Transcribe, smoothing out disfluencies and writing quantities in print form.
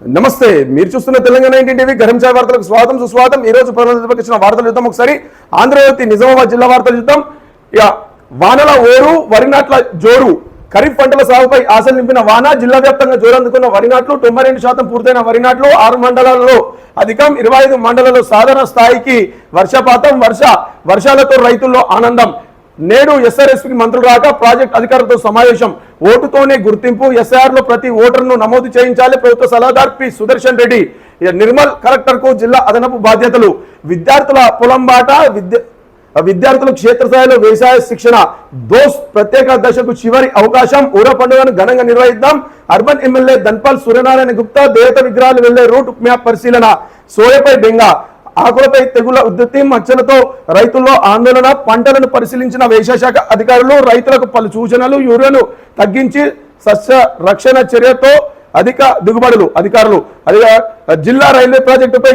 నమస్తే, మీరు చూస్తున్న తెలంగాణ 19 టీవీ గరం ఛాయ్ వార్తలకు స్వాగతం సుస్వాగతం। ఈ రోజు ప్రజలకు వార్తలు చూద్దాం। ఒకసారి ఆంధ్రజ్యోతి నిజామాబాద్ జిల్లా వార్తలు చూద్దాం। ఇక వానల ఓరు వరి నాట్ల జోరు, ఖరీఫ్ పంటల సాగుపై ఆశలు నింపిన వాన, జిల్లా వ్యాప్తంగా జోరందుకున్న వరి నాట్లు 92% పూర్తయిన వరి నాట్లు 6 మండలాల్లో అధికం, 25 మండలాల్లో సాధారణ స్థాయికి వర్షపాతం, వర్షాలతో రైతుల్లో ఆనందం। నేడు ఎస్ఆర్ఎస్పీ మంత్రులు రాక ప్రాజెక్ట్ అధికారులతో సమావేశం, ఓటుతోనే గుర్తింపు, ఎస్ఐఆర్ లో ప్రతి ఓటర్ను నమోదు చేయించాలి, ప్రభుత్వ సలహాదారు పి సుదర్శన్ రెడ్డి। నిర్మల్ కలెక్టర్ కు జిల్లా అదనపు బాధ్యతలు, విద్యార్థుల పొలం బాట, విద్యార్థులు క్షేత్రస్థాయిలో వ్యవసాయ శిక్షణ, దోస్ ప్రత్యేక దశకు చివరి అవకాశం, ఊర పండుగను ఘనంగా నిర్వహిద్దాం। అర్బన్ ఎమ్మెల్యే ధన్పాల్ సూర్యనారాయణ గుప్తా దేవత విగ్రహాలు వెళ్లే రూట్ మ్యాప్ పరిశీలన, సోయపై బెంగ, ఆకులపై తెగుల ఉధృతి, మచ్చలతో రైతుల్లో ఆందోళన, పంటలను పరిశీలించిన వ్యవసాయ శాఖ అధికారులు, రైతులకు పలు సూచనలు, యూరియాను తగ్గించి సస్య రక్షణ చర్యతో అధిక దిగుబడులు, అధికారులు జిల్లా రైల్వే ప్రాజెక్టుపై